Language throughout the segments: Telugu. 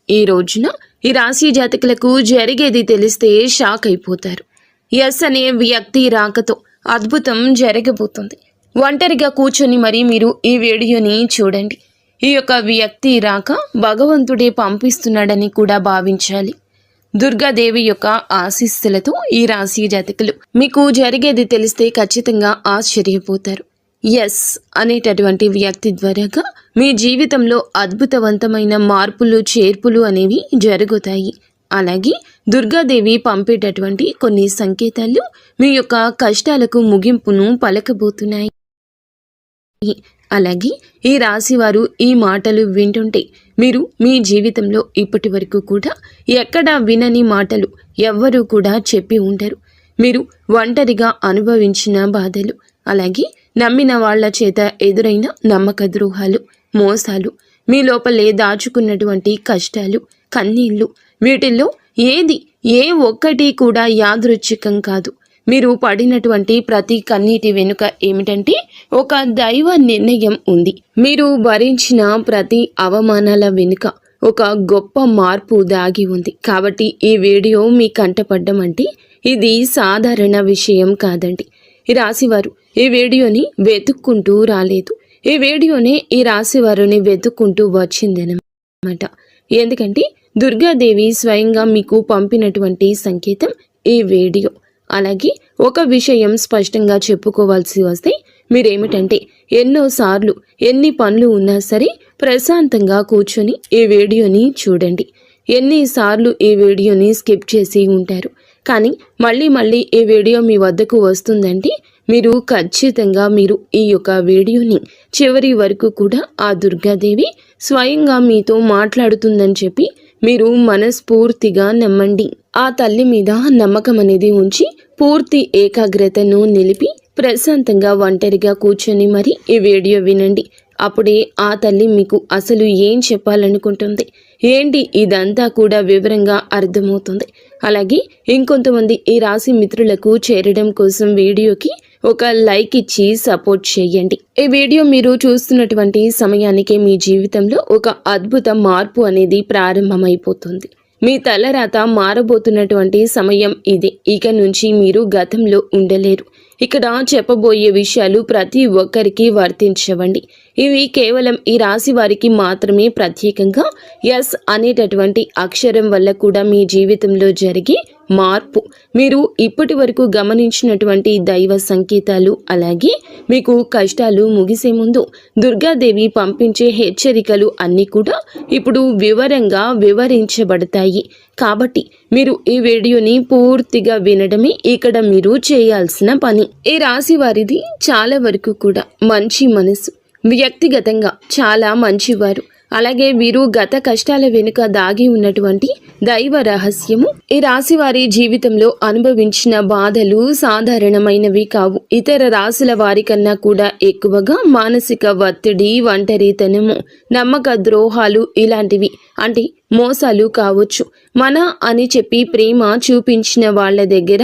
ఈ రోజున ఈ రాశి జాతకులకు జరిగేది తెలిస్తే షాక్ అయిపోతారు. ఎస్ అనే వ్యక్తి రాకతో అద్భుతం జరగబోతుంది. ఒంటరిగా కూర్చొని మరి మీరు ఈ వీడియోని చూడండి. ఈ యొక్క వ్యక్తి రాక భగవంతుడే పంపిస్తున్నాడని కూడా భావించాలి. దుర్గాదేవి యొక్క ఆశీస్సులతో ఈ రాశి జాతకులు మీకు జరిగేది తెలిస్తే ఖచ్చితంగా ఆశ్చర్యపోతారు. ఎస్ అనేటటువంటి వ్యక్తి ద్వారాగా మీ జీవితంలో అద్భుతవంతమైన మార్పులు చేర్పులు అనేవి జరుగుతాయి. అలాగే దుర్గాదేవి పంపేటటువంటి కొన్ని సంకేతాలు మీ యొక్క కష్టాలకు ముగింపును పలకబోతున్నాయి. అలాగే ఈ రాశివారు ఈ మాటలు వింటుంటే మీరు మీ జీవితంలో ఇప్పటి వరకు కూడా ఎక్కడా వినని మాటలు ఎవ్వరూ కూడా చెప్పి ఉండరు. మీరు ఒంటరిగా అనుభవించిన బాధలు, అలాగే నమ్మిన వాళ్ల చేత ఎదురైన నమ్మక ద్రోహాలు, మోసాలు, మీ లోపలే దాచుకున్నటువంటి కష్టాలు, కన్నీళ్లు, వీటిల్లో ఏ ఒక్కటి కూడా యాదృచ్ఛికం కాదు. మీరు పడినటువంటి ప్రతి కన్నీటి వెనుక ఏమిటంటే ఒక దైవ నిర్ణయం ఉంది. మీరు భరించిన ప్రతి అవమానాల వెనుక ఒక గొప్ప మార్పు దాగి ఉంది. కాబట్టి ఈ వీడియో మీ కంటపడ్డం అంటే ఇది సాధారణ విషయం కాదండి. ఈ రాశివారు ఈ వీడియోని వెతుక్కుంటూ రాలేదు. ఈ వీడియోనే ఈ రాశివారుని వెతుక్కుంటూ వచ్చిందనమాట. ఎందుకంటే దుర్గాదేవి స్వయంగా మీకు పంపినటువంటి సంకేతం ఈ వీడియో. అలాగే ఒక విషయం స్పష్టంగా చెప్పుకోవాల్సి వస్తే మీరేమిటంటే ఎన్నోసార్లు ఎన్ని పనులు ఉన్నా సరే ప్రశాంతంగా కూర్చొని ఈ వీడియోని చూడండి. ఎన్నిసార్లు ఈ వీడియోని స్కిప్ చేసి ఉంటారు. కానీ మళ్ళీ ఈ వీడియో మీ వద్దకు వస్తుందంటే మీరు ఖచ్చితంగా ఈ యొక్క వీడియోని చివరి వరకు కూడా ఆ దుర్గాదేవి స్వయంగా మీతో మాట్లాడుతుందని చెప్పి మీరు మనస్ఫూర్తిగా నమ్మండి. ఆ తల్లి మీద నమ్మకం అనేది ఉంచి పూర్తి ఏకాగ్రతను నిలిపి ప్రశాంతంగా ఒంటరిగా కూర్చొని మరి ఈ వీడియో వినండి. అప్పుడే ఆ తల్లి మీకు అసలు ఏం చెప్పాలనుకుంటుంది ఏంటి ఇదంతా కూడా వివరంగా అర్థమవుతుంది. అలాగే ఇంకొంతమంది ఈ రాశి మిత్రులకు చేరడం కోసం వీడియోకి ఒక లైక్ ఇచ్చి సపోర్ట్ చేయండి. ఈ వీడియో మీరు చూస్తున్నటువంటి సమయానికే మీ జీవితంలో ఒక అద్భుత మార్పు అనేది ప్రారంభమైపోతుంది. మీ తలరాత మారబోతున్నటువంటి సమయం ఇది. ఇక నుంచి మీరు గతంలో ఉండలేరు. ఇక్కడ చెప్పబోయే విషయాలు ప్రతి ఒక్కరికి వర్తించవండి. ఇవి కేవలం ఈ రాశి వారికి మాత్రమే ప్రత్యేకంగా ఎస్ అనేటటువంటి అక్షరం వల్ల కూడా మీ జీవితంలో జరిగే మార్పు, మీరు ఇప్పటి వరకు గమనించినటువంటి దైవ సంకేతాలు, అలాగే మీకు కష్టాలు ముగిసే ముందు దుర్గాదేవి పంపించే హెచ్చరికలు అన్నీ కూడా ఇప్పుడు వివరంగా వివరించబడతాయి. కాబట్టి మీరు ఈ వీడియోని పూర్తిగా వినడమే ఇక్కడ మీరు చేయాల్సిన పని. ఈ రాశి వారిది చాలా వరకు కూడా మంచి మనసు, వ్యక్తిగతంగా చాలా మంచివారు. అలాగే వీరు గత కష్టాల వెనుక దాగి ఉన్నటువంటి దైవ రహస్యము. ఈ రాశి వారి జీవితంలో అనుభవించిన బాధలు సాధారణమైనవి కావు. ఇతర రాశుల వారి కన్నా కూడా ఎక్కువగా మానసిక ఒత్తిడి, ఒంటరితనము, నమ్మక ద్రోహాలు ఇలాంటివి, అంటే మోసాలు కావచ్చు. మన అని చెప్పి ప్రేమ చూపించిన వాళ్ళ దగ్గర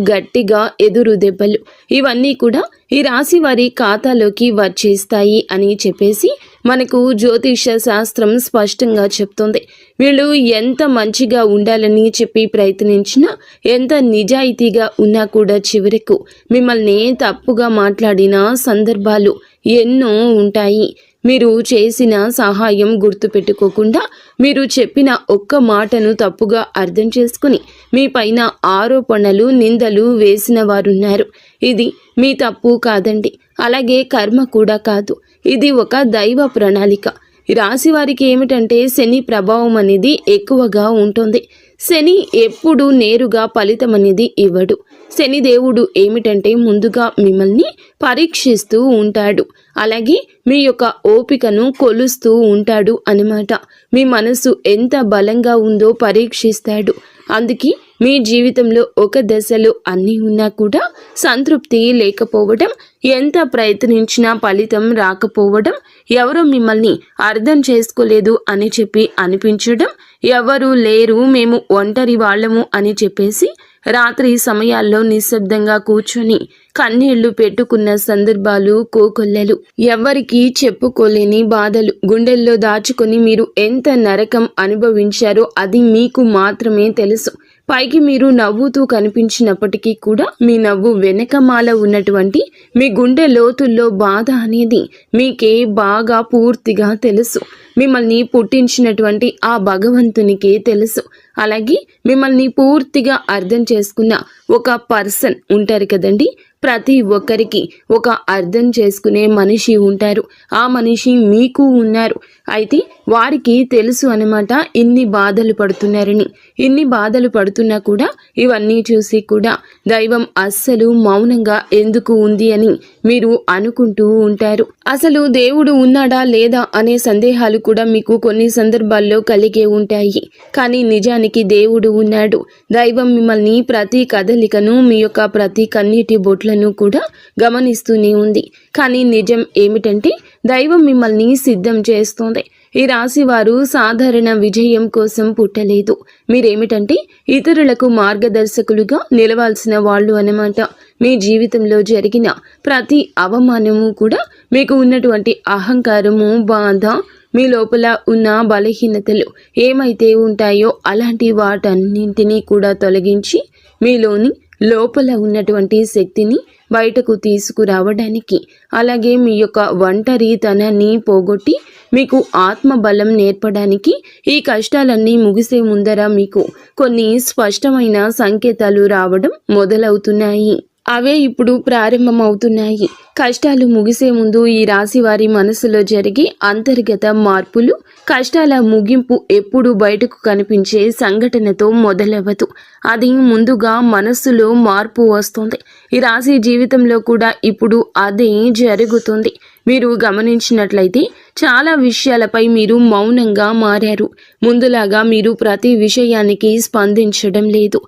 గట్టిగా ఎదురు దెబ్బలు, ఇవన్నీ కూడా ఈ రాశి వారి ఖాతాలోకి వచ్చేస్తాయి అని చెప్పేసి మనకు జ్యోతిష శాస్త్రం స్పష్టంగా చెప్తుంది. వీళ్ళు ఎంత మంచిగా ఉండాలని చెప్పి ప్రయత్నించినా, ఎంత నిజాయితీగా ఉన్నా కూడా చివరకు మిమ్మల్ని తప్పుగా మాట్లాడిన సందర్భాలు ఎన్నో ఉంటాయి. మీరు చేసిన సహాయం గుర్తుపెట్టుకోకుండా మీరు చెప్పిన ఒక్క మాటను తప్పుగా అర్థం చేసుకుని మీ పైన ఆరోపణలు, నిందలు వేసిన వారున్నారు. ఇది మీ తప్పు కాదండి. అలాగే కర్మ కూడా కాదు. ఇది ఒక దైవ ప్రణాళిక. రాశి వారికి ఏమిటంటే శని ప్రభావం అనేది ఎక్కువగా ఉంటుంది. శని ఎప్పుడు నేరుగా ఫలితం అనేది ఇవ్వడు. శని దేవుడు ఏమిటంటే ముందుగా మిమ్మల్ని పరీక్షిస్తూ ఉంటాడు. అలాగే మీ యొక్క ఓపికను కొలుస్తూ ఉంటాడు అన్నమాట. మీ మనసు ఎంత బలంగా ఉందో పరీక్షిస్తాడు. అందుకే మీ జీవితంలో ఒక దశలో అన్నీ ఉన్నా కూడా సంతృప్తి లేకపోవడం, ఎంత ప్రయత్నించినా ఫలితం రాకపోవడం, ఎవరో మిమ్మల్ని అర్థం చేసుకోలేదు అని చెప్పి అనిపించడం, ఎవరు లేరు మేము ఒంటరి వాళ్ళము అని చెప్పేసి రాత్రి సమయాల్లో నిశ్శబ్దంగా కూర్చొని కన్నీళ్లు పెట్టుకున్న సందర్భాలు కోకొల్లలు, ఎవ్వరికీ చెప్పుకోలేని బాధలు గుండెల్లో దాచుకొని మీరు ఎంత నరకం అనుభవించారో అది మీకు మాత్రమే తెలుసు. పైకి మీరు నవ్వుతూ కనిపించినప్పటికీ కూడా మీ నవ్వు వెనకమాల ఉన్నటువంటి మీ గుండె లోతుల్లో బాధ అనేది మీకే బాగా పూర్తిగా తెలుసు. మిమ్మల్ని పుట్టించినటువంటి ఆ భగవంతునికే తెలుసు. అలాగే మిమ్మల్ని పూర్తిగా అర్థం చేసుకున్న ఒక పర్సన్ ఉంటారు కదండి. ప్రతి ఒక్కరికి ఒక అర్థం చేసుకునే మనిషి ఉంటారు. ఆ మనిషి మీకు ఉన్నారు. అయితే వారికి తెలుసు అన్నమాట ఇన్ని బాధలు పడుతున్నారని. ఇన్ని బాధలు పడుతున్నా కూడా ఇవన్నీ చూసి కూడా దైవం అస్సలు మౌనంగా ఎందుకు ఉంది అని మీరు అనుకుంటూ ఉంటారు. అసలు దేవుడు ఉన్నాడా లేదా అనే సందేహాలు కూడా మీకు కొన్ని సందర్భాల్లో కలిగే ఉంటాయి. కానీ నిజానికి దేవుడు ఉన్నాడు. దైవం మిమ్మల్ని ప్రతి కదలికను, మీ యొక్క ప్రతి కన్నీటి బొట్లను కూడా గమనిస్తూనే ఉంది. కానీ నిజం ఏమిటంటే దైవం మిమ్మల్ని సిద్ధం చేస్తోంది. ఈ రాశి వారు సాధారణ విజయం కోసం పుట్టలేదు. మీరేమిటంటే ఇతరులకు మార్గదర్శకులుగా నిలవాల్సిన వాళ్ళు అన్నమాట. మీ జీవితంలో జరిగిన ప్రతి అవమానము కూడా మీకు ఉన్నటువంటి అహంకారము, బాధ, మీ లోపల ఉన్న బలహీనతలు ఏమైతే ఉంటాయో అలాంటి వాటన్నింటినీ కూడా తొలగించి మీలోని లోపల ఉన్నటువంటి శక్తిని బయటకు తీసుకురావడానికి, అలాగే మీ యొక్క ఒంటరితనాన్ని పోగొట్టి మీకు ఆత్మబలం నేర్పడానికి ఈ కష్టాలన్నీ ముగిసే ముందర మీకు కొన్ని స్పష్టమైన సంకేతాలు రావడం మొదలవుతున్నాయి. అవే ఇప్పుడు ప్రారంభమవుతున్నాయి. కష్టాలు ముగిసే ముందు ఈ రాశి వారి మనసులో జరిగే అంతర్గత మార్పులు, కష్టాల ముగింపు ఎప్పుడు బయటకు కనిపించే సంఘటనతో మొదలవ్వదు. అది ముందుగా మనస్సులో మార్పు వస్తుంది. ఈ రాశి జీవితంలో కూడా ఇప్పుడు అదే జరుగుతుంది. మీరు గమనించినట్లయితే చాలా విషయాలపై మీరు మౌనంగా మారారు. ముందులాగా మీరు ప్రతి విషయానికి స్పందించడం లేదు.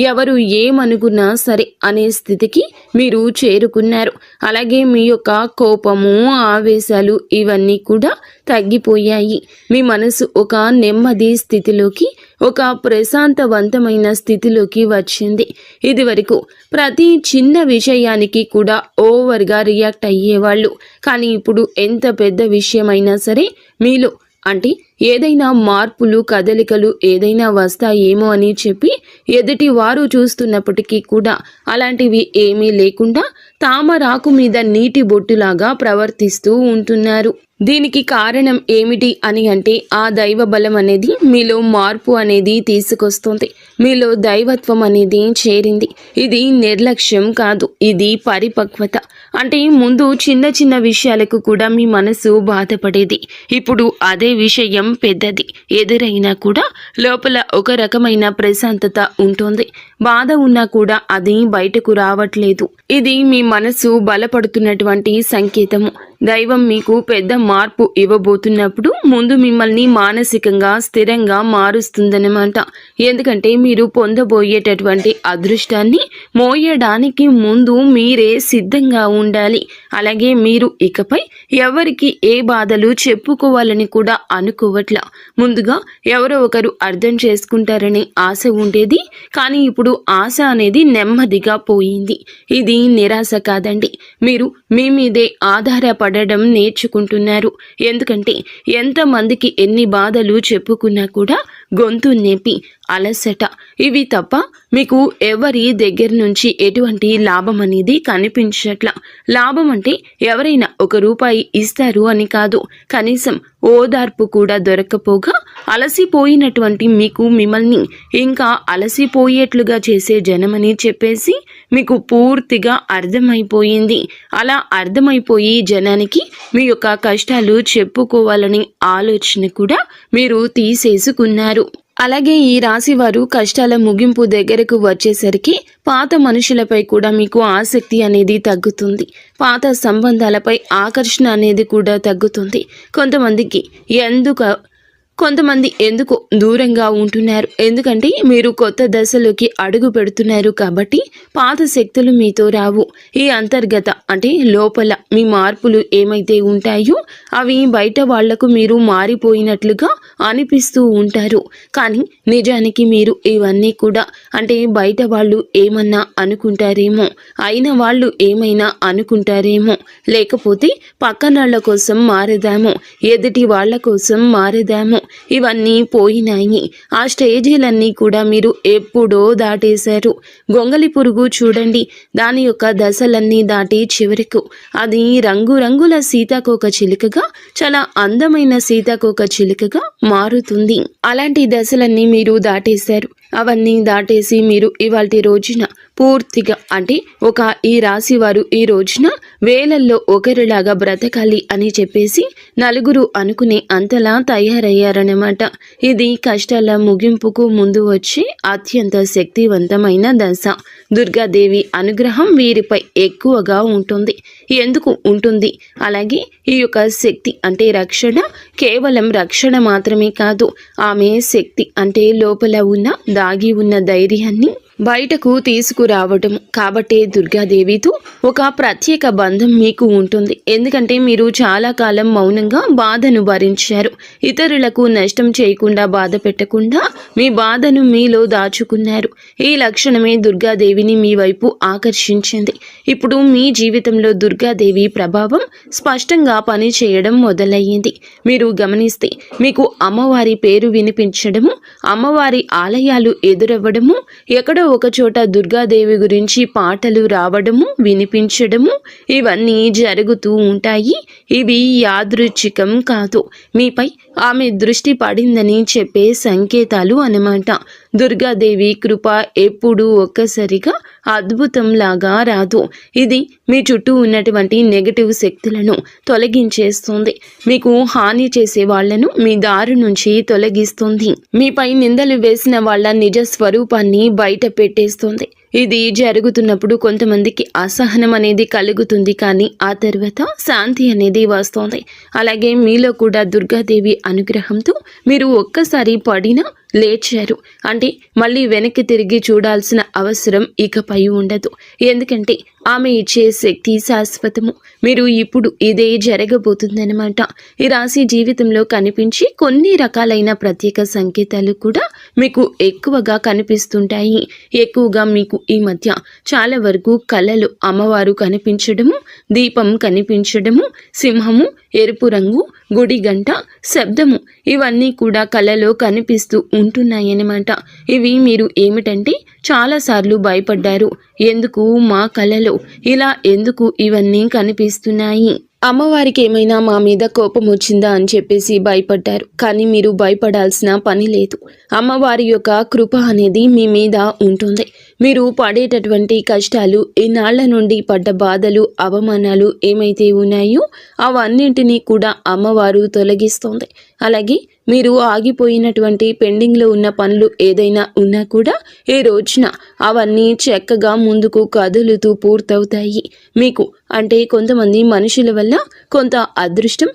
ఎవరు ఏమనుకున్నా సరే అనే స్థితికి మీరు చేరుకున్నారు. అలాగే మీ యొక్క కోపము, ఆవేశాలు ఇవన్నీ కూడా తగ్గిపోయాయి. మీ మనసు ఒక నెమ్మది స్థితిలోకి, ఒక ప్రశాంతవంతమైన స్థితిలోకి వచ్చింది. ఇది వరకు ప్రతి చిన్న విషయానికి కూడా ఓవర్గా రియాక్ట్ అయ్యేవాళ్ళు. కానీ ఇప్పుడు ఎంత పెద్ద విషయమైనా సరే మీలో అంటే ఏదైనా మార్పులు, కదలికలు ఏదైనా వస్తాయేమో అని చెప్పి ఎదుటి వారు చూస్తున్నప్పటికీ కూడా అలాంటివి ఏమీ లేకుండా తామరాకు మీద నీటి బొట్టులాగా ప్రవర్తిస్తూ ఉంటున్నారు. దీనికి కారణం ఏమిటి అని అంటే ఆ దైవ బలం అనేది మీలో మార్పు అనేది తీసుకొస్తుంది. మీలో దైవత్వం అనేది చేరింది. ఇది నిర్లక్ష్యం కాదు, ఇది పరిపక్వత. అంటే ముందు చిన్న చిన్న విషయాలకు కూడా మీ మనసు బాధపడేది. ఇప్పుడు అదే విషయం పెద్దది ఎదురైనా కూడా లోపల ఒక రకమైన ప్రశాంతత ఉంటుంది. బాధ ఉన్నా కూడా అది బయటకు రావట్లేదు. ఇది మీ మనసు బలపడుతున్నటువంటి సంకేతము. దైవం మీకు పెద్ద మార్పు ఇవ్వబోతున్నప్పుడు ముందు మిమ్మల్ని మానసికంగా స్థిరంగా మారుస్తుందన్నమాట. ఎందుకంటే మీరు పొందబోయేటటువంటి అదృష్టాన్ని మోయడానికి ముందు మీరే సిద్ధంగా ఉండాలి. అలాగే మీరు ఇకపై ఎవరికి ఏ బాధలు చెప్పుకోవాలని కూడా అనుకోవట్లా. ముందుగా ఎవరో ఒకరు అర్థం చేసుకుంటారని ఆశ ఉండేది. కానీ ఇప్పుడు ఆశ అనేది నెమ్మదిగా పోయింది. ఇది నిరాశ కాదండి. మీరు మీ మీదే ఆధారపడడం నేర్చుకుంటున్నారు. ఎందుకంటే ఎంతమందికి ఎన్ని బాధలు చెప్పుకున్నా కూడా గొంతు నొప్పి, అలసట ఇవి తప్ప మీకు ఎవరి దగ్గర నుంచి ఎటువంటి లాభం అనేది కనిపించట్లా. లాభం అంటే ఎవరైనా ₹1 ఇస్తారు అని కాదు, కనీసం ఓదార్పు కూడా దొరకపోగా అలసిపోయినటువంటి మీకు మిమ్మల్ని ఇంకా అలసిపోయేట్లుగా చేసే జనమని చెప్పేసి మీకు పూర్తిగా అర్థమైపోయింది. అలా అర్థమైపోయి జనానికి మీ యొక్క కష్టాలు చెప్పుకోవాలని ఆలోచన కూడా మీరు తీసేసుకున్నారు. అలాగే ఈ రాశి వారు కష్టాల ముగింపు దగ్గరకు వచ్చేసరికి పాత మనుషులపై కూడా మీకు ఆసక్తి అనేది తగ్గుతుంది. పాత సంబంధాలపై ఆకర్షణ అనేది కూడా తగ్గుతుంది. కొంతమంది ఎందుకు దూరంగా ఉంటున్నారు, ఎందుకంటే మీరు కొత్త దశలోకి అడుగు పెడుతున్నారు కాబట్టి పాత శక్తులు మీతో రావు. ఈ అంతర్గత అంటే లోపల మీ మార్పులు ఏమైతే ఉంటాయో అవి బయట వాళ్లకు మీరు మారిపోయినట్లుగా అనిపిస్తూ ఉంటారు. కానీ నిజానికి మీరు ఇవన్నీ కూడా అంటే బయట వాళ్ళు ఏమన్నా అనుకుంటారేమో, అయిన వాళ్ళు ఏమైనా అనుకుంటారేమో, లేకపోతే పక్కనాళ్ల కోసం మారేదామో, ఎదుటి వాళ్ళ కోసం మారేదామో, ఇవన్నీ పోయినాయి. ఆ స్టేజీలన్నీ కూడా మీరు ఎప్పుడో దాటేశారు. గొంగలి పురుగు చూడండి, దాని యొక్క దశలన్నీ దాటి చివరకు అది రంగురంగుల సీతాకోక చిలుకగా, చాలా అందమైన సీతాకోక చిలుకగా మారుతుంది. అలాంటి దశలన్నీ మీరు దాటేశారు. అవన్నీ దాటేసి మీరు ఇవాల్టి రోజున పూర్తిగా అంటే ఈ రాశి వారు ఈ రోజున వేలల్లో ఒకరిలాగా బ్రతకాలి అని చెప్పేసి నలుగురు అనుకునే అంతలా తయారయ్యారన్నమాట. ఇది కష్టాల ముగింపుకు ముందు వచ్చే అత్యంత శక్తివంతమైన దశ. దుర్గాదేవి అనుగ్రహం వీరిపై ఎక్కువగా ఉంటుంది. ఎందుకు ఉంటుంది? అలాగే ఈ యొక్క శక్తి అంటే రక్షణ కేవలం రక్షణ మాత్రమే కాదు, ఆమె శక్తి అంటే లోపల ఉన్న దాగి ఉన్న ధైర్యాన్ని బయటకు తీసుకురావటం. కాబట్టే దుర్గాదేవితో ఒక ప్రత్యేక బంధం మీకు ఉంటుంది. ఎందుకంటే మీరు చాలా కాలం మౌనంగా బాధను భరించారు. ఇతరులకు నష్టం చేయకుండా, బాధ పెట్టకుండా మీ బాధను మీలో దాచుకున్నారు. ఈ లక్షణమే దుర్గాదేవిని మీ వైపు ఆకర్షించింది. ఇప్పుడు మీ జీవితంలో దుర్గాదేవి ప్రభావం స్పష్టంగా పనిచేయడం మొదలయ్యింది. మీరు గమనిస్తే మీకు అమ్మవారి పేరు వినిపించడము, అమ్మవారి ఆలయాలు ఎదురవ్వడము, ఎక్కడో ఒక చోట దుర్గాదేవి గురించి పాటలు రావడము, వినిపించడము, ఇవన్నీ జరుగుతూ ఉంటాయి. ఇవి యాదృచ్ఛికం కాదు, మీపై ఆమె దృష్టి పడిందని చెప్పే సంకేతాలు అన్నమాట. దుర్గాదేవి కృప ఎప్పుడూ ఒక్కసారిగా అద్భుతంలాగా రాదు. ఇది మీ చుట్టూ ఉన్నటువంటి నెగటివ్ శక్తులను తొలగించేస్తుంది. మీకు హాని చేసే వాళ్లను మీ దారి నుంచి తొలగిస్తుంది. మీపై నిందలు వేసిన వాళ్ళ నిజ స్వరూపాన్ని బయట పెట్టేస్తుంది. ఇది జరుగుతున్నప్పుడు కొంతమందికి అసహనం అనేది కలుగుతుంది, కానీ ఆ తర్వాత శాంతి అనేది వస్తుంది. అలాగే మీలో కూడా దుర్గాదేవి అనుగ్రహంతో మీరు ఒక్కసారి పడినా లేచారు అంటే మళ్ళీ వెనక్కి తిరిగి చూడాల్సిన అవసరం ఇకపై ఉండదు. ఎందుకంటే ఆమె ఇచ్చే శక్తి శాశ్వతము. మీరు ఇప్పుడు ఇదే జరగబోతుందన్నమాట. ఈ రాశి జీవితంలో కనిపించి కొన్ని రకాలైన ప్రత్యేక సంకేతాలు కూడా మీకు ఎక్కువగా కనిపిస్తుంటాయి. ఎక్కువగా మీకు ఈ మధ్య చాలా వరకు కళలు అమ్మవారు కనిపించడము, దీపం కనిపించడము, సింహము, ఎరుపు రంగు, గుడి గంట, శబ్దము, ఇవన్నీ కూడా కళలో కనిపిస్తూ ఉంటున్నాయన్నమాట. ఇవి మీరు ఏమిటంటే చాలాసార్లు భయపడ్డారు. ఎందుకు మా కళలో ఇలా ఎందుకు ఇవన్నీ కనిపిస్తున్నాయి, అమ్మవారికి ఏమైనా మా మీద కోపం వచ్చిందా అని చెప్పేసి భయపడ్డారు. కానీ మీరు భయపడాల్సిన పని లేదు. అమ్మవారి యొక్క కృప అనేది మీ మీద ఉంటుంది. మీరు పడేటటువంటి కష్టాలు, ఈనాళ్ల నుండి పడ్డ బాధలు, అవమానాలు ఏమైతే ఉన్నాయో అవన్నింటినీ కూడా అమ్మవారు తొలగిస్తుంది. అలాగే మీరు ఆగిపోయినటువంటి పెండింగ్లో ఉన్న పనులు ఏదైనా ఉన్నా కూడా ఈ రోజున అవన్నీ చక్కగా ముందుకు కదులుతూ పూర్తవుతాయి. మీకు అంటే కొంతమంది మనుషుల వల్ల కొంత అదృష్టం,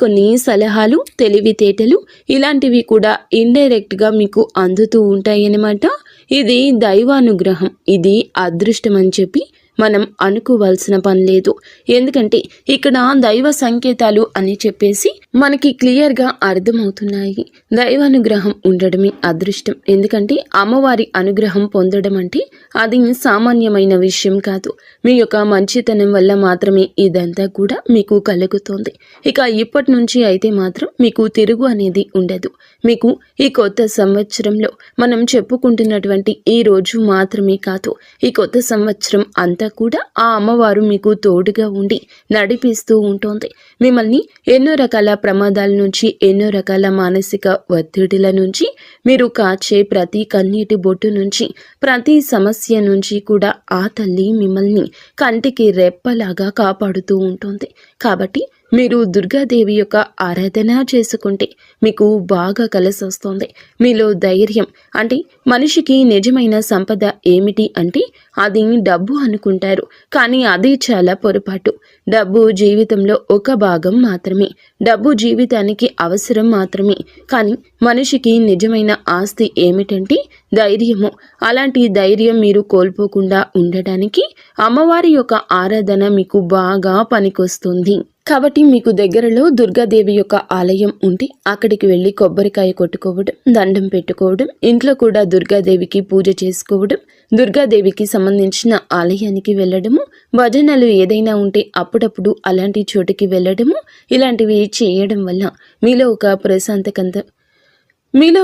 కొన్ని సలహాలు, తెలివితేటలు ఇలాంటివి కూడా ఇండైరెక్ట్గా మీకు అందుతూ ఉంటాయన్నమాట. ఇది దైవానుగ్రహం, ఇది అదృష్టం అని చెప్పి మనం అనుకోవాల్సిన పని లేదు. ఎందుకంటే ఇక్కడ దైవ సంకేతాలు అని చెప్పేసి మనకి క్లియర్గా అర్థమవుతున్నాయి. దైవానుగ్రహం ఉండడమే అదృష్టం. ఎందుకంటే అమ్మవారి అనుగ్రహం పొందడం అంటే అది సామాన్యమైన విషయం కాదు. మీ యొక్క మంచితనం వల్ల మాత్రమే ఇదంతా కూడా మీకు కలుగుతుంది. ఇక ఇప్పటి నుంచి అయితే మాత్రం మీకు తిరుగు అనేది ఉండదు. మీకు ఈ కొత్త సంవత్సరంలో మనం చెప్పుకుంటున్నటువంటి ఈ రోజు మాత్రమే కాదు, ఈ కొత్త సంవత్సరం అంతా కూడా ఆ అమ్మవారు మీకు తోడుగా ఉండి నడిపిస్తూ ఉంటుంది. మిమ్మల్ని ఎన్నో రకాల ప్రమాదాల నుంచి, ఎన్నో రకాల మానసిక ఒత్తిడిల నుంచి, మీరు కాచే ప్రతి కన్నీటి బొట్టు నుంచి, ప్రతి సమస్య నుంచి కూడా ఆ తల్లి మిమ్మల్ని కంటికి రెప్పలాగా కాపాడుతూ ఉంటుంది. కాబట్టి మీరు దుర్గాదేవి యొక్క ఆరాధన చేసుకుంటే మీకు బాగా కలిసొస్తుంది. మీలో ధైర్యం అంటే మనిషికి నిజమైన సంపద ఏమిటి అంటే అది డబ్బు అనుకుంటారు. కానీ అది చాలా పొరపాటు. డబ్బు జీవితంలో ఒక భాగం మాత్రమే. డబ్బు జీవితానికి అవసరం మాత్రమే. కానీ మనిషికి నిజమైన ఆస్తి ఏమిటంటే ధైర్యము. అలాంటి ధైర్యం మీరు కోల్పోకుండా ఉండడానికి అమ్మవారి యొక్క ఆరాధన మీకు బాగా పనికొస్తుంది. కాబట్టి మీకు దగ్గరలో దుర్గాదేవి యొక్క ఆలయం ఉంటే అక్కడికి వెళ్ళి కొబ్బరికాయ కొట్టుకోవడం, దండం పెట్టుకోవడం, ఇంట్లో కూడా దుర్గాదేవికి పూజ చేసుకోవడం, దుర్గాదేవికి సంబంధించిన ఆలయానికి వెళ్ళడము, భజనలు ఏదైనా ఉంటే అప్పుడప్పుడు అలాంటి చోటుకి వెళ్ళడము, ఇలాంటివి చేయడం వల్ల మీలో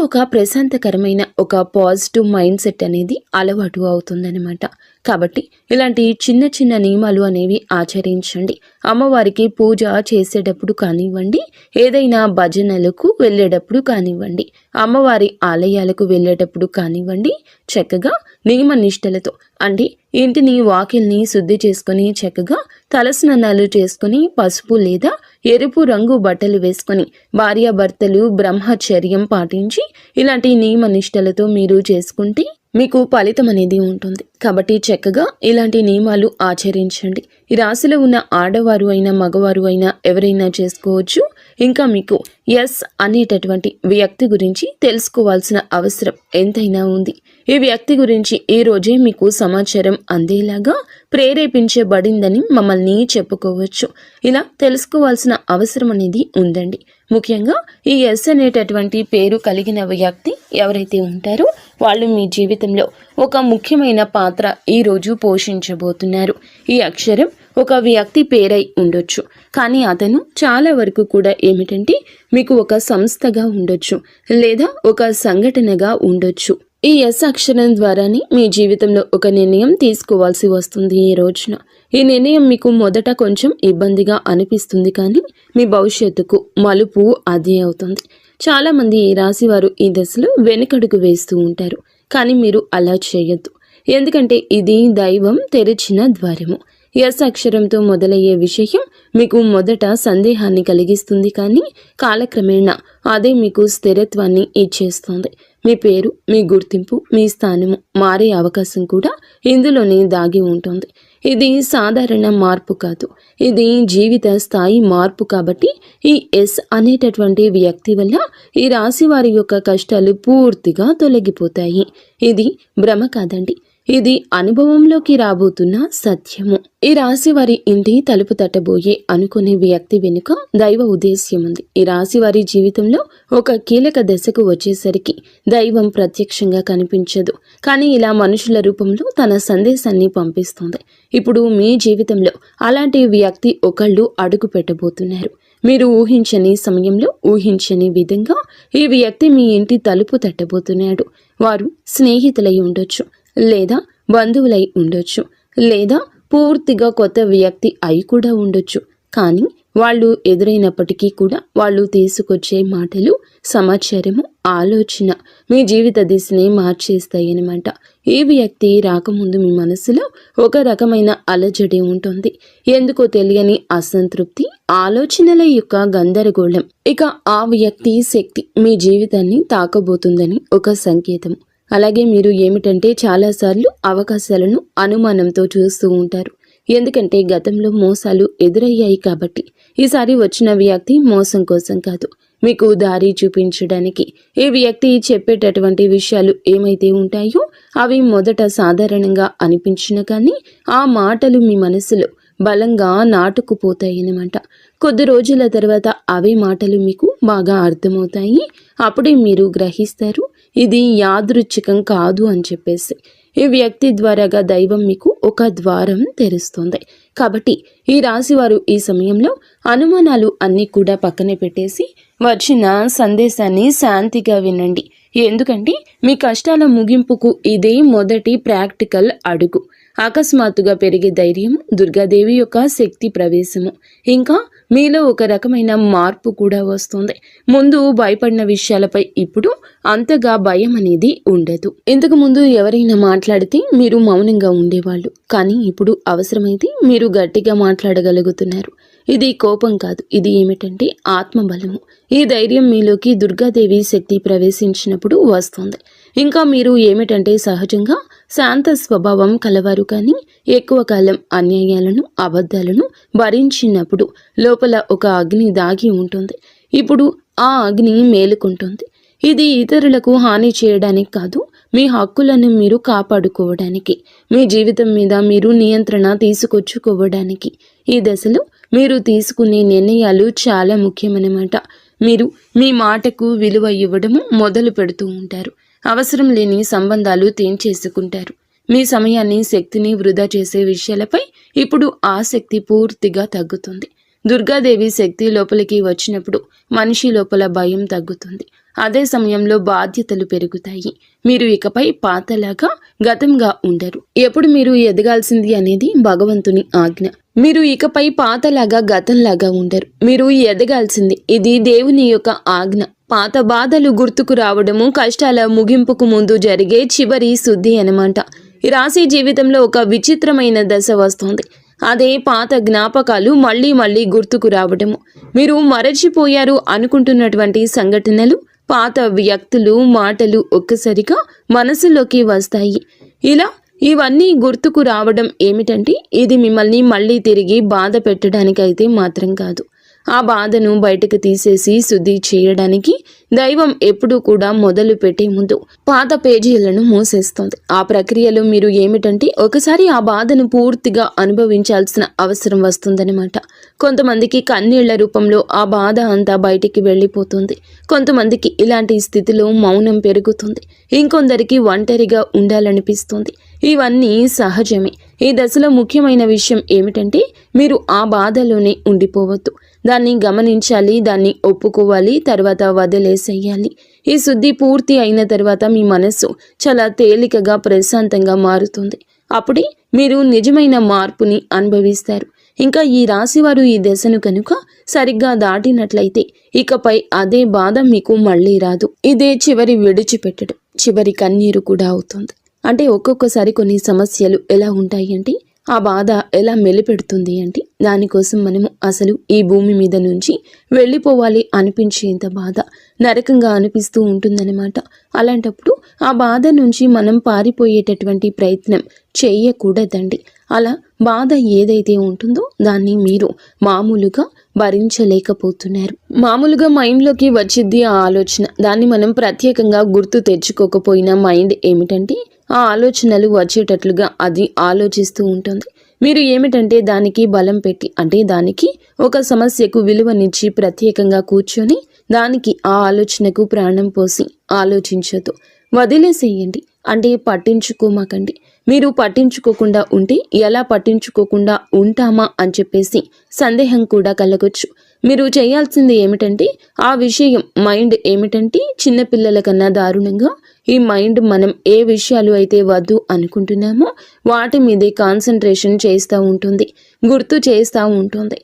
ఒక ప్రశాంతకరమైన ఒక పాజిటివ్ మైండ్ సెట్ అనేది అలవాటు అవుతుందన్నమాట. కాబట్టి ఇలాంటి చిన్న చిన్న నియమాలు అనేవి ఆచరించండి. అమ్మవారికి పూజ చేసేటప్పుడు కానివ్వండి, ఏదైనా భజనలకు వెళ్ళేటప్పుడు కానివ్వండి, అమ్మవారి ఆలయాలకు వెళ్ళేటప్పుడు కానివ్వండి, చక్కగా నియమ నిష్టలతో అంటే ఇంటిని వాకిల్ని శుద్ధి చేసుకొని చక్కగా తలస్నానాలు చేసుకుని పసుపు లేదా ఎరుపు రంగు బట్టలు వేసుకొని భార్యాభర్తలు బ్రహ్మచర్యం పాటించి ఇలాంటి నియమ నిష్టలతో మీరు చేసుకుంటే మీకు ఫలితం అనేది ఉంటుంది. కాబట్టి చక్కగా ఇలాంటి నియమాలు ఆచరించండి. ఈ రాశిలో ఉన్న ఆడవారు అయినా మగవారు అయినా ఎవరైనా చేసుకోవచ్చు. ఇంకా మీకు ఎస్ అనేటటువంటి వ్యక్తి గురించి తెలుసుకోవాల్సిన అవసరం ఎంతైనా ఉంది. ఈ వ్యక్తి గురించి ఈ రోజే మీకు సమాచారం అందేలాగా ప్రేరేపించబడిందని మమ్మల్ని చెప్పుకోవచ్చు. ఇలా తెలుసుకోవాల్సిన అవసరం అనేది ఉందండి. ముఖ్యంగా ఈ ఎస్ అనేటటువంటి పేరు కలిగిన వ్యక్తి ఎవరైతే ఉంటారో వాళ్ళు మీ జీవితంలో ఒక ముఖ్యమైన పాత్ర ఈరోజు పోషించబోతున్నారు. ఈ అక్షరం ఒక వ్యక్తి పేరై ఉండొచ్చు, కానీ అతను చాలా వరకు కూడా ఏమిటంటే మీకు ఒక సంస్థగా ఉండొచ్చు లేదా ఒక సంఘటనగా ఉండొచ్చు. ఈ ఎస్ అక్షరం ద్వారానే మీ జీవితంలో ఒక నిర్ణయం తీసుకోవాల్సి వస్తుంది. ఈ రోజున ఈ నిర్ణయం మీకు మొదట కొంచెం ఇబ్బందిగా అనిపిస్తుంది, కానీ మీ భవిష్యత్తుకు మలుపు అదే అవుతుంది. చాలామంది ఈ రాశి వారు ఈ దశలో వెనుకడుగు వేస్తూ ఉంటారు, కానీ మీరు అలా చేయొద్దు. ఎందుకంటే ఇది దైవం తెరిచిన ద్వారము. ఎస్ అక్షరంతో మొదలయ్యే విషయం మీకు మొదట సందేహాన్ని కలిగిస్తుంది, కానీ కాలక్రమేణా అదే మీకు స్థిరత్వాన్ని ఇచ్చేస్తుంది. మీ పేరు, మీ గుర్తింపు, మీ స్థానము మారే అవకాశం కూడా ఇందులోనే దాగి ఉంటుంది. ఇది సాధారణ మార్పు కాదు, ఇది జీవిత స్థాయి మార్పు. కాబట్టి ఈ ఎస్ అనేటటువంటి వ్యక్తి వల్ల ఈ రాశి వారి యొక్క కష్టాలు పూర్తిగా తొలగిపోతాయి. ఇది భ్రమ కాదండి, ఇది అనుభవంలోకి రాబోతున్న సత్యము. ఈ రాశి వారి ఇంటి తలుపు తట్టబోయే అనుకునే వ్యక్తి వెనుక దైవ ఉద్దేశ్యం ఉంది. ఈ రాశి వారి జీవితంలో ఒక కీలక దశకు వచ్చేసరికి దైవం ప్రత్యక్షంగా కనిపించదు, కానీ ఇలా మనుషుల రూపంలో తన సందేశాన్ని పంపిస్తుంది. ఇప్పుడు మీ జీవితంలో అలాంటి వ్యక్తి ఒకళ్ళు అడుగు పెట్టబోతున్నారు. మీరు ఊహించని సమయంలో ఊహించని విధంగా ఈ వ్యక్తి మీ ఇంటి తలుపు తట్టబోతున్నాడు. వారు స్నేహితులై ఉండొచ్చు, లేదా బంధువులై ఉండొచ్చు, లేదా పూర్తిగా కొత్త వ్యక్తి అయి కూడా ఉండొచ్చు. కానీ వాళ్ళు ఎదురైనప్పటికీ కూడా వాళ్ళు తీసుకొచ్చే మాటలు, సమాచారము, ఆలోచన మీ జీవిత దిశని మార్చేస్తాయన్నమాట. ఈ వ్యక్తి రాకముందు మీ మనసులో ఒక రకమైన అలజడి ఉంటుంది. ఎందుకో తెలియని అసంతృప్తి, ఆలోచనల యొక్క గందరగోళం. ఇక ఆ వ్యక్తి శక్తి మీ జీవితాన్ని తాకబోతుందని ఒక సంకేతం. అలాగే మీరు ఏమిటంటే చాలాసార్లు అవకాశాలను అనుమానంతో చూస్తూ ఉంటారు. ఎందుకంటే గతంలో మోసాలు ఎదురయ్యాయి కాబట్టి. ఈసారి వచ్చిన వ్యక్తి మోసం కోసం కాదు, మీకు దారి చూపించడానికి. ఈ వ్యక్తి చెప్పేటటువంటి విషయాలు ఏమైతే ఉంటాయో అవి మొదట సాధారణంగా అనిపించిన కానీ ఆ మాటలు మీ మనసులో బలంగా నాటుకుపోతాయన్నమాట. కొద్ది రోజుల తర్వాత అవే మాటలు మీకు బాగా అర్థమవుతాయి. అప్పుడే మీరు గ్రహిస్తారు ఇది యాదృచ్ఛికం కాదు అని చెప్పేసి. ఈ వ్యక్తి ద్వారాగా దైవం మీకు ఒక ద్వారం తెరుస్తుంది. కాబట్టి ఈ రాశి వారు ఈ సమయంలో అనుమానాలు అన్నీ కూడా పక్కనే పెట్టేసి వచ్చిన సందేశాన్ని శాంతిగా వినండి. ఎందుకంటే మీ కష్టాల ముగింపుకు ఇదే మొదటి ప్రాక్టికల్ అడుగు. అకస్మాత్తుగా పెరిగే ధైర్యం, దుర్గాదేవి యొక్క శక్తి ప్రవేశము, ఇంకా మీలో ఒక రకమైన మార్పు కూడా వస్తుంది. ముందు భయపడిన విషయాలపై ఇప్పుడు అంతగా భయం అనేది ఉండదు. ఇంతకు ముందు ఎవరైనా మాట్లాడితే మీరు మౌనంగా ఉండేవాళ్ళు, కానీ ఇప్పుడు అవసరమైతే మీరు గట్టిగా మాట్లాడగలుగుతున్నారు. ఇది కోపం కాదు, ఇది ఏమిటంటే ఆత్మబలము. ఈ ధైర్యం మీలోకి దుర్గాదేవి శక్తి ప్రవేశించినప్పుడు వస్తుంది. ఇంకా మీరు ఏమిటంటే సహజంగా శాంత స్వభావం కలవారు, కానీ ఎక్కువ కాలం అన్యాయాలను అబద్ధాలను భరించినప్పుడు లోపల ఒక అగ్ని దాగి ఉంటుంది. ఇప్పుడు ఆ అగ్ని మేలుకుంటుంది. ఇది ఇతరులకు హాని చేయడానికి కాదు, మీ హక్కులను మీరు కాపాడుకోవడానికి, మీ జీవితం మీద మీరు నియంత్రణ తీసుకొచ్చుకోవడానికి. ఈ దశలో మీరు తీసుకునే నిర్ణయాలు చాలా ముఖ్యమన్నమాట. మీరు మీ మాటకు విలువ ఇవ్వడము మొదలు పెడుతూ ఉంటారు. అవసరం లేని సంబంధాలు తెంచేసుకుంటారు. మీ సమయాన్ని శక్తిని వృధా చేసే విషయాలపై ఇప్పుడు ఆసక్తి పూర్తిగా తగ్గుతుంది. దుర్గాదేవి శక్తి లోపలికి వచ్చినప్పుడు మనిషి లోపల భయం తగ్గుతుంది. అదే సమయంలో బాధ్యతలు పెరుగుతాయి. మీరు ఇకపై పాతలాగా గతంగా ఉండరు. ఎప్పుడు మీరు ఎదగాల్సింది అనేది భగవంతుని ఆజ్ఞ. మీరు ఇకపై పాతలాగా గతంలాగా ఉండరు. మీరు ఎదగాల్సింది, ఇది దేవుని యొక్క ఆజ్ఞ. పాత బాధలు గుర్తుకు రావడము కష్టాల ముగింపుకు ముందు జరిగే చివరి శుద్ధి అన్నమాట. ఈ రాశి జీవితంలో ఒక విచిత్రమైన దశ వస్తుంది. అదే పాత జ్ఞాపకాలు మళ్ళీ మళ్ళీ గుర్తుకు రావడము. మీరు మరచిపోయారు అనుకుంటున్నటువంటి సంఘటనలు, పాత వ్యక్తులు, మాటలు ఒక్కసారిగా మనసులోకి వస్తాయి. ఇలా ఇవన్నీ గుర్తుకు రావడం ఏమిటంటే ఇది మిమ్మల్ని మళ్ళీ తిరిగి బాధ పెట్టడానికైతే మాత్రం కాదు. ఆ బాధను బయటకు తీసేసి శుద్ధి చేయడానికి దైవం ఎప్పుడూ కూడా మొదలు పెట్టే ముందు పాత పేజీలను మూసేస్తుంది. ఆ ప్రక్రియలో మీరు ఏమిటంటే ఒకసారి ఆ బాధను పూర్తిగా అనుభవించాల్సిన అవసరం వస్తుందన్నమాట. కొంతమందికి కన్నీళ్ల రూపంలో ఆ బాధ అంతా బయటికి వెళ్ళిపోతుంది. కొంతమందికి ఇలాంటి స్థితిలో మౌనం పెరుగుతుంది. ఇంకొందరికి ఒంటరిగా ఉండాలనిపిస్తుంది. ఇవన్నీ సహజమే. ఈ దశలో ముఖ్యమైన విషయం ఏమిటంటే మీరు ఆ బాధలోనే ఉండిపోవద్దు. దాన్ని గమనించాలి, దాన్ని ఒప్పుకోవాలి, తర్వాత వదిలేసేయాలి. ఈ శుద్ధి పూర్తి అయిన తర్వాత మీ మనస్సు చాలా తేలికగా ప్రశాంతంగా మారుతుంది. అప్పుడే మీరు నిజమైన మార్పుని అనుభవిస్తారు. ఇంకా ఈ రాశివారు ఈ దశను కనుక సరిగ్గా దాటినట్లయితే ఇకపై అదే బాధ మీకు మళ్ళీ రాదు. ఇదే చివరి విడిచిపెట్టడం, చివరి కన్నీరు కూడా అవుతుంది. అంటే ఒక్కొక్కసారి కొన్ని సమస్యలు ఎలా ఉంటాయి అంటే ఆ బాధ ఎలా మెలిపెడుతుంది అంటే దానికోసం మనము అసలు ఈ భూమి మీద నుంచి వెళ్ళిపోవాలి అనిపించేంత బాధ నరకంగా అనిపిస్తూ ఉంటుందన్నమాట. అలాంటప్పుడు ఆ బాధ నుంచి మనం పారిపోయేటటువంటి ప్రయత్నం చేయకూడదండి. అలా బాధ ఏదైతే ఉంటుందో దాన్ని మీరు మామూలుగా భరించలేకపోతున్నారు. మామూలుగా మైండ్లోకి వచ్చింది ఆ ఆలోచన. దాన్ని మనం ప్రత్యేకంగా గుర్తు తెచ్చుకోకపోయినా మైండ్ ఏమిటంటే ఆ ఆలోచనలు వచ్చేటట్లుగా అది ఆలోచిస్తూ ఉంటుంది. మీరు ఏమిటంటే దానికి బలం పెట్టి, అంటే దానికి ఒక సమస్యకు విలువనిచ్చి ప్రత్యేకంగా కూర్చొని దానికి ఆ ఆలోచనకు ప్రాణం పోసి ఆలోచించొద్దు. వదిలేసేయండి. అంటే పట్టించుకోమాకండి. మీరు పట్టించుకోకుండా ఉంటే ఎలా పట్టించుకోకుండా ఉంటామా అని చెప్పేసి సందేహం కూడా కలగొచ్చు. మీరు చేయాల్సింది ఏమిటంటే ఆ విషయం మైండ్ ఏమిటంటే చిన్నపిల్లల కన్నా దారుణంగా ఈ మైండ్ మనం ఏ విషయాలు అయితే వద్దు అనుకుంటున్నామో వాటి మీదే కాన్సన్ట్రేషన్ చేస్తూ ఉంటుంది, గుర్తు చేస్తూ ఉంటుంది.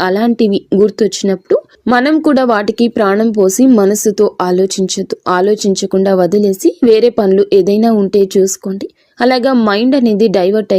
అలాంటివి గుర్తొచ్చినప్పుడు మనం కూడా వాటికి ప్రాణం పోసి మనసుతో ఆలోచించొద్దు. ఆలోచించకుండా వదిలేసి వేరే పనులు ఏదైనా ఉంటే చూసుకోండి. అలాగా మైండ్ అనేది డైవర్ట్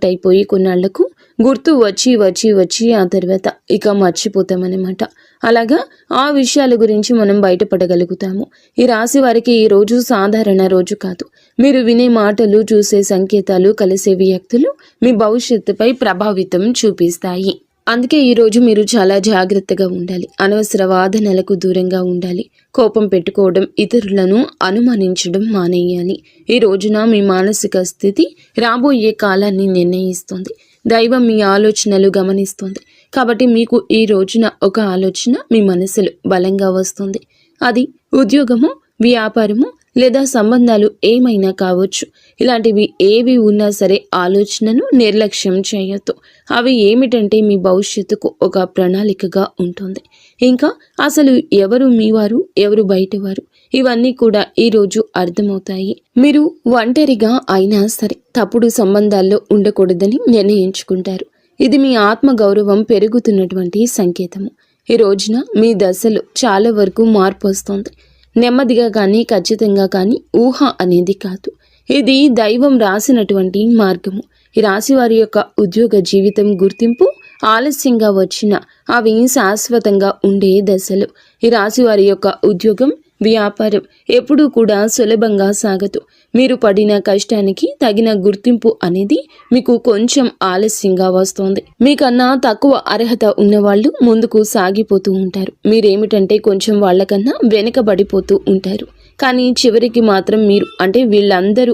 అయిపోయి కొన్నాళ్లకు గుర్తు వచ్చి ఆ తర్వాత ఇక మర్చిపోతామన్నమాట. అలాగా ఆ విషయాల గురించి మనం బయటపడగలుగుతాము. ఈ రాశి వారికి ఈ రోజు సాధారణ రోజు కాదు. మీరు వినే మాటలు, చూసే సంకేతాలు, కలిసే వ్యక్తులు మీ భవిష్యత్తుపై ప్రభావితం చూపిస్తాయి. అందుకే ఈరోజు మీరు చాలా జాగ్రత్తగా ఉండాలి. అనవసర వాదనలకు దూరంగా ఉండాలి. కోపం పెట్టుకోవడం, ఇతరులను అనుమానించడం మానేయాలి. ఈ రోజున మీ మానసిక స్థితి రాబోయే కాలాన్ని నిర్ణయిస్తుంది. దైవం మీ ఆలోచనలు గమనిస్తుంది. కాబట్టి మీకు ఈ రోజున ఒక ఆలోచన మీ మనసులో బలంగా వస్తుంది. అది ఉద్యోగము, వ్యాపారము లేదా సంబంధాలు ఏమైనా కావచ్చు. ఇలాంటివి ఏవి ఉన్నా సరే ఆలోచనను నిర్లక్ష్యం చేయొద్దు. అవి ఏమిటంటే మీ భవిష్యత్తుకు ఒక ప్రణాళికగా ఉంటుంది. ఇంకా అసలు ఎవరు మీవారు, ఎవరు బయటవారు, ఇవన్నీ కూడా ఈరోజు అర్థమవుతాయి. మీరు ఒంటరిగా అయినా సరే తప్పుడు సంబంధాల్లో ఉండకూడదని నిర్ణయించుకుంటారు. ఇది మీ ఆత్మగౌరవం పెరుగుతున్నటువంటి సంకేతము. ఈ రోజున మీ దశలో చాలా వరకు మార్పు వస్తుంది. నెమ్మదిగా కానీ ఖచ్చితంగా కానీ ఊహ అనేది కాదు. ఇది దైవం రాసినటువంటి మార్గము. ఈ రాశి వారి యొక్క ఉద్యోగ జీవితం గుర్తింపు ఆలస్యంగా వచ్చినా అవి శాశ్వతంగా ఉండే దశలు. ఈ రాశి వారి యొక్క ఉద్యోగం, వ్యాపారం ఎప్పుడూ కూడా సులభంగా సాగదు. మీరు పడిన కష్టానికి తగిన గుర్తింపు అనేది మీకు కొంచెం ఆలస్యంగా వస్తోంది. మీకన్నా తక్కువ అర్హత ఉన్నవాళ్ళు ముందుకు సాగిపోతూ ఉంటారు. మీరేమిటంటే కొంచెం వాళ్ళకన్నా వెనుకబడిపోతూ ఉంటారు. కానీ చివరికి మాత్రం మీరు వీళ్ళందరూ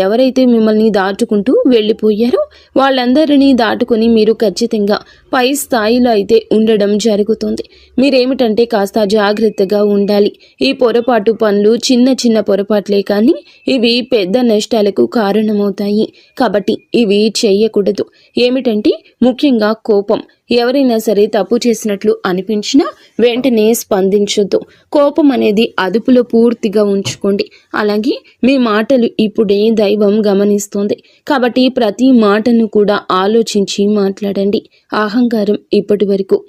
ఎవరైతే మిమ్మల్ని దాటుకుంటూ వెళ్ళిపోయారో వాళ్ళందరినీ దాటుకొని మీరు ఖచ్చితంగా పై స్థాయిలో అయితే ఉండడం జరుగుతుంది. మీరేమిటంటే కాస్త జాగ్రత్తగా ఉండాలి. ఈ పొరపాటు పనులు చిన్న చిన్న పొరపాట్లే కానీ ఇవి పెద్ద నష్టాలకు కారణమవుతాయి. కాబట్టి ఇవి చేయకూడదు. ఏమిటంటే ముఖ్యంగా కోపం. ఎవరైనా సరే తప్పు చేసినట్లు అనిపించినా వెంటనే స్పందించొద్దు. కోపం అనేది అదుపులో పూర్తిగా ఉంచుకోండి. అలాగే మీ మాటలు ఇప్పుడే దైవం గమనిస్తోంది. కాబట్టి ప్రతి మాటను కూడా ఆలోచించి మాట్లాడండి. అహంకారం ఇప్పటి వరకు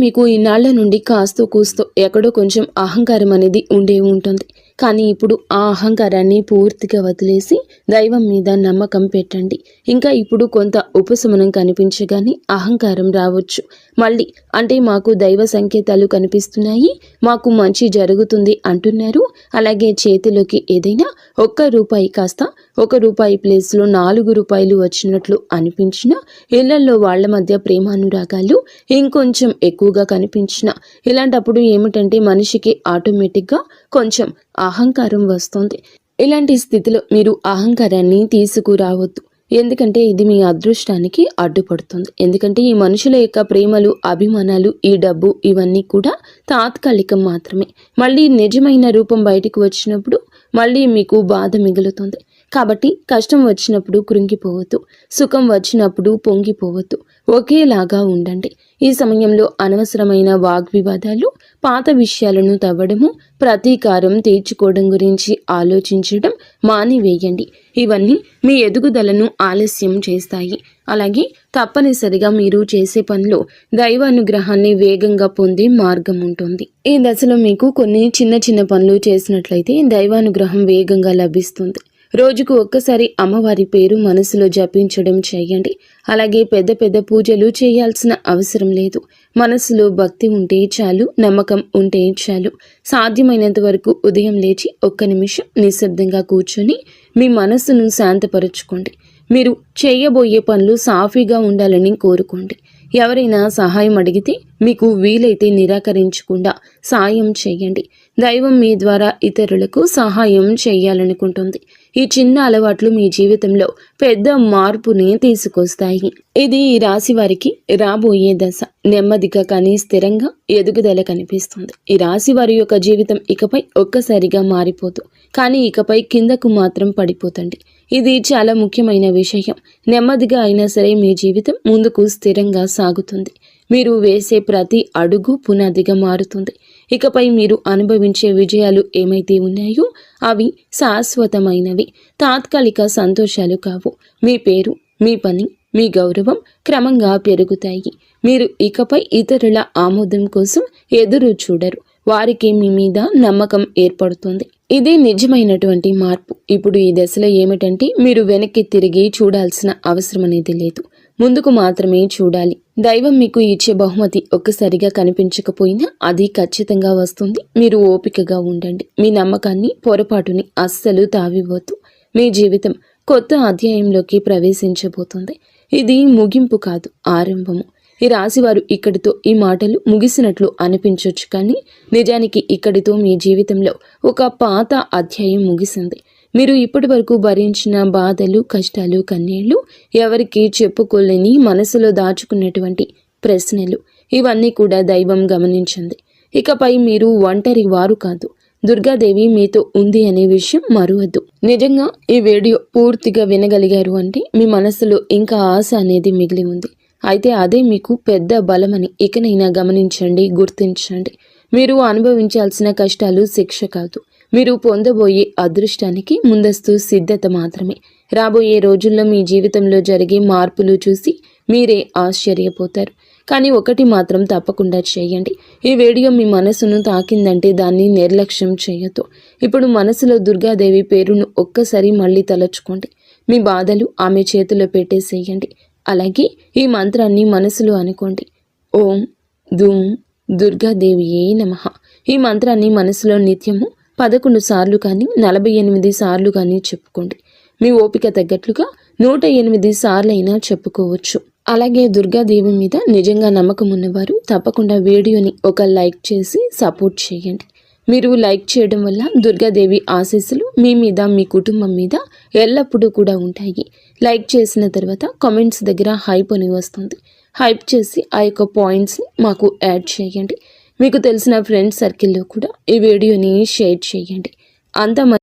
మీకు ఇన్నాళ్ల నుండి కాస్తో కూస్తో ఎక్కడో కొంచెం అహంకారం అనేది ఉండే ఉంటుంది. కానీ ఇప్పుడు ఆ అహంకారాన్ని పూర్తిగా వదిలేసి దైవం మీద నమ్మకం పెట్టండి. ఇంకా ఇప్పుడు కొంత ఉపశమనం కనిపించగానే అహంకారం రావచ్చు. మళ్ళీ మాకు దైవ సంకేతాలు కనిపిస్తున్నాయి, మాకు మంచి జరుగుతుంది అంటున్నారు. అలాగే చేతిలోకి ఏదైనా ₹1 కాస్త ₹1 ప్లేస్లో ₹4 వచ్చినట్లు అనిపించినా, ఇళ్లలో వాళ్ల మధ్య ప్రేమానురాగాలు ఇంకొంచెం ఎక్కువగా కనిపించిన, ఇలాంటప్పుడు ఏమిటంటే మనిషికి ఆటోమేటిక్గా కొంచెం అహంకారం వస్తుంది. ఇలాంటి స్థితిలో మీరు అహంకారాన్ని తీసుకురావద్దు. ఎందుకంటే ఇది మీ అదృష్టానికి అడ్డుపడుతుంది. ఎందుకంటే ఈ మనుషుల యొక్క ప్రేమలు, అభిమానాలు, ఈ డబ్బు ఇవన్నీ కూడా తాత్కాలికం మాత్రమే. మళ్ళీ నిజమైన రూపం బయటకు వచ్చినప్పుడు మళ్ళీ మీకు బాధ మిగులుతుంది. కాబట్టి కష్టం వచ్చినప్పుడు కృంగిపోవద్దు, సుఖం వచ్చినప్పుడు పొంగిపోవద్దు. ఒకేలాగా ఉండండి. ఈ సమయంలో అనవసరమైన వాగ్వివాదాలు, పాత విషయాలను తవ్వడము, ప్రతీకారం తీర్చుకోవడం గురించి ఆలోచించడం మానివేయండి. ఇవన్నీ మీ ఎదుగుదలను ఆలస్యం చేస్తాయి. అలాగే తప్పనిసరిగా మీరు చేసే పనిలో దైవానుగ్రహాన్ని వేగంగా పొందే మార్గం ఉంటుంది. ఈ దశలో మీకు కొన్ని చిన్న చిన్న పనులు చేసినట్లయితే దైవానుగ్రహం వేగంగా లభిస్తుంది. రోజుకు ఒక్కసారి అమ్మవారి పేరు మనసులో జపించడం చేయండి. అలాగే పెద్ద పెద్ద పూజలు చేయాల్సిన అవసరం లేదు. మనసులో భక్తి ఉంటే చాలు, నమ్మకం ఉంటే చాలు. సాధ్యమైనంత వరకు ఉదయం లేచి 1 నిమిషం నిశ్శబ్దంగా కూర్చొని మీ మనసును శాంతపరచుకోండి. మీరు చేయబోయే పనులు సాఫీగా ఉండాలని కోరుకోండి. ఎవరైనా సహాయం అడిగితే మీకు వీలైతే నిరాకరించకుండా సాయం చేయండి. దైవం మీ ద్వారా ఇతరులకు సహాయం చేయాలనుకుంటుంది. ఈ చిన్న అలవాట్లు మీ జీవితంలో పెద్ద మార్పుని తీసుకొస్తాయి. ఇది ఈ రాశి వారికి రాబోయే దశ. నెమ్మదిగా కానీ స్థిరంగా ఎదుగుదల కనిపిస్తుంది. ఈ రాశి వారి యొక్క జీవితం ఇకపై ఒక్కసారిగా మారిపోదు, కానీ ఇకపై కిందకు మాత్రం పడిపోతండి. ఇది చాలా ముఖ్యమైన విషయం. నెమ్మదిగా అయినా సరే మీ జీవితం ముందుకు స్థిరంగా సాగుతుంది. మీరు వేసే ప్రతి అడుగు పునాదిగా మారుతుంది. ఇకపై మీరు అనుభవించే విజయాలు ఏమైతే ఉన్నాయో అవి శాశ్వతమైనవి, తాత్కాలిక సంతోషాలు కావు. మీ పేరు, మీ పని, మీ గౌరవం క్రమంగా పెరుగుతాయి. మీరు ఇకపై ఇతరుల ఆమోదం కోసం ఎదురు చూడరు. వారికి మీ మీద నమ్మకం ఏర్పడుతుంది. ఇదే నిజమైనటువంటి మార్పు. ఇప్పుడు ఈ దశలో ఏమిటంటే మీరు వెనక్కి తిరిగి చూడాల్సిన అవసరం అనేది లేదు, ముందుకు మాత్రమే చూడాలి. దైవం మీకు ఇచ్చే బహుమతి ఒక్కసారిగా కనిపించకపోయినా అది ఖచ్చితంగా వస్తుంది. మీరు ఓపికగా ఉండండి. మీ నమ్మకాన్ని, పొరపాటుని అస్సలు తావివ్వద్దు. మీ జీవితం కొత్త అధ్యాయంలోకి ప్రవేశించబోతుంది. ఇది ముగింపు కాదు, ఆరంభము. ఈ రాశివారు ఇక్కడితో ఈ మాటలు ముగిసినట్లు అనిపించవచ్చు, కానీ నిజానికి ఇక్కడితో మీ జీవితంలో ఒక పాత అధ్యాయం ముగిసింది. మీరు ఇప్పటి వరకు భరించిన బాధలు, కష్టాలు, కన్నీళ్లు, ఎవరికి చెప్పుకోలేని మనసులో దాచుకున్నటువంటి ప్రశ్నలు, ఇవన్నీ కూడా దైవం గమనించింది. ఇకపై మీరు ఒంటరి వారు కాదు, దుర్గాదేవి మీతో ఉంది అనే విషయం మరువద్దు. నిజంగా ఈ వీడియో పూర్తిగా వినగలిగారు అంటే మీ మనసులో ఇంకా ఆశ అనేది మిగిలి ఉంది. అయితే అదే మీకు పెద్ద బలమని ఇకనైనా గమనించండి, గుర్తించండి. మీరు అనుభవించాల్సిన కష్టాలు శిక్ష కాదు, మీరు పొందబోయే అదృష్టానికి ముందస్తు సిద్ధత మాత్రమే. రాబోయే రోజుల్లో మీ జీవితంలో జరిగే మార్పులు చూసి మీరే ఆశ్చర్యపోతారు. కానీ ఒకటి మాత్రం తప్పకుండా చేయండి. ఈ వీడియో మీ మనసును తాకిందంటే దాన్ని నిర్లక్ష్యం చేయొద్దు. ఇప్పుడు మనసులో దుర్గాదేవి పేరును ఒక్కసారి మళ్ళీ తలచుకోండి. మీ బాధలు ఆమె చేతిలో పెట్టేసేయండి. అలాగే ఈ మంత్రాన్ని మనసులో అనుకోండి. ఓం దుమ్ దుర్గాదేవియే నమః. ఈ మంత్రాన్ని మనసులో నిత్యము 11 సార్లు కానీ 48 సార్లు కానీ చెప్పుకోండి. మీ ఓపిక తగ్గట్లుగా 108 సార్లైనా చెప్పుకోవచ్చు. అలాగే దుర్గాదేవి మీద నిజంగా నమ్మకం ఉన్నవారు తప్పకుండా వీడియోని ఒక లైక్ చేసి సపోర్ట్ చేయండి. మీరు లైక్ చేయడం వల్ల దుర్గాదేవి ఆశీస్సులు మీ మీద మీ కుటుంబం మీద ఎల్లప్పుడూ కూడా ఉంటాయి. లైక్ చేసిన తర్వాత కామెంట్స్ దగ్గర హైప్ అని వస్తుంది. హైప్ చేసి ఆ యొక్క పాయింట్స్ని మాకు యాడ్ చేయండి. మీకు తెలిసిన ఫ్రెండ్స్ సర్కిల్లో కూడా ఈ వీడియోని షేర్ చేయండి. అంత